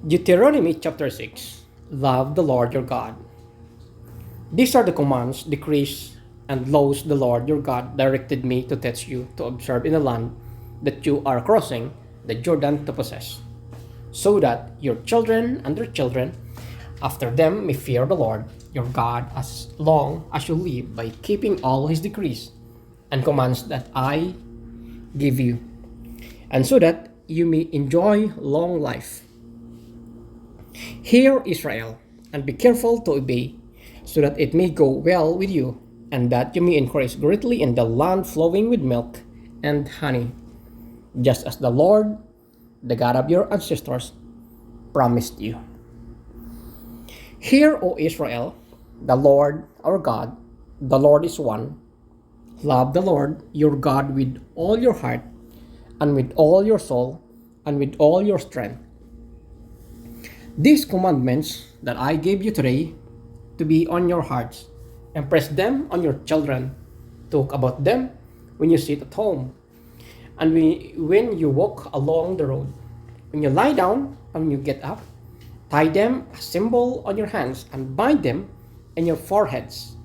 Deuteronomy chapter 6. Love the Lord your God. These are the commands, decrees, and laws the Lord your God directed me to teach you to observe in the land that you are crossing the Jordan to possess, so that your children and their children after them may fear the Lord your God as long as you live by keeping all his decrees and commands that I give you, and so that you may enjoy long life. Hear, Israel, and be careful to obey, so that it may go well with you, and that you may increase greatly in the land flowing with milk and honey, just as the Lord, the God of your ancestors, promised you. Hear, O Israel, the Lord our God, the Lord is one. Love the Lord your God with all your heart, and with all your soul, and with all your strength. These commandments that I gave you today to be on your hearts, impress them on your children, talk about them when you sit at home, and when you walk along the road, when you lie down and when you get up. Tie them a symbol on your hands and bind them in your foreheads.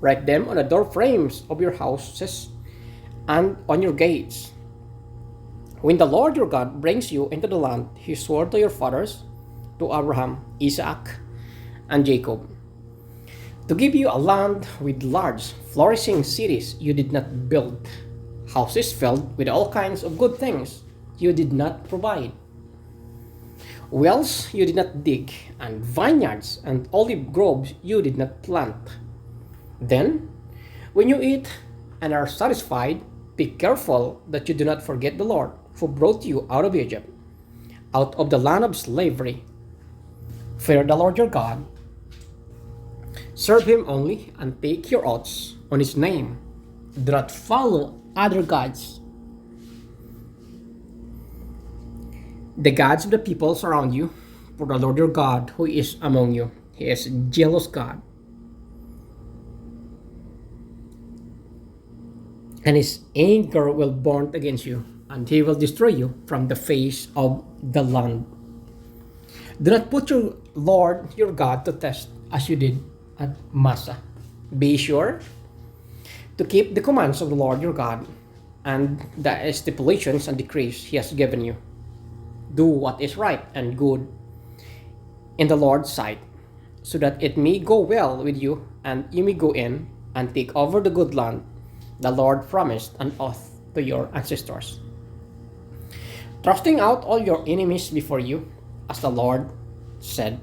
Write them on the door frames of your houses and on your gates. When the Lord your God brings you into the land he swore to your fathers, to Abraham, Isaac, and Jacob, to give you a land with large, flourishing cities you did not build, houses filled with all kinds of good things you did not provide, wells you did not dig, and vineyards and olive groves you did not plant. Then, when you eat and are satisfied, be careful that you do not forget the Lord who brought you out of Egypt, out of the land of slavery. Fear the Lord your God. Serve him only and take your oaths on his name. Do not follow other gods, the gods of the peoples around you, for the Lord your God who is among you, he is a jealous God, and his anger will burn against you, and he will destroy you from the face of the land. Do not put your Lord your God to test as you did at Massa. Be sure to keep the commands of the Lord your God and the stipulations and decrees he has given you. Do what is right and good in the Lord's sight, so that it may go well with you and you may go in and take over the good land the Lord promised an oath to your ancestors, thrusting out all your enemies before you, as the Lord said.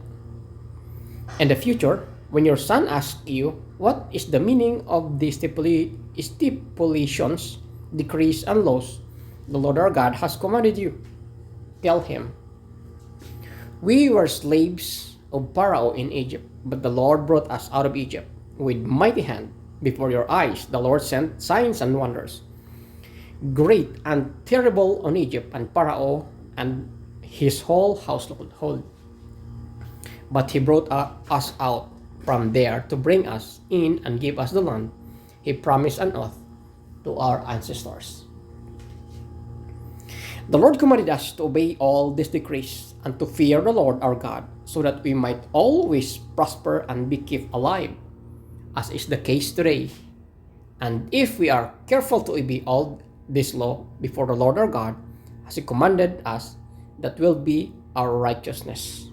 In the future, when your son asks you, what is the meaning of the stipulations, decrees, and laws the Lord our God has commanded you, tell him, we were slaves of Pharaoh in Egypt, but the Lord brought us out of Egypt with mighty hand. Before your eyes the Lord sent signs and wonders, great and terrible, on Egypt and Pharaoh and his whole household. But he brought us out from there to bring us in and give us the land he promised an oath to our ancestors. The Lord commanded us to obey all these decrees and to fear the Lord our God, so that we might always prosper and be kept alive, as is the case today. And if we are careful to obey all this law before the Lord our God, as he commanded us, that will be our righteousness.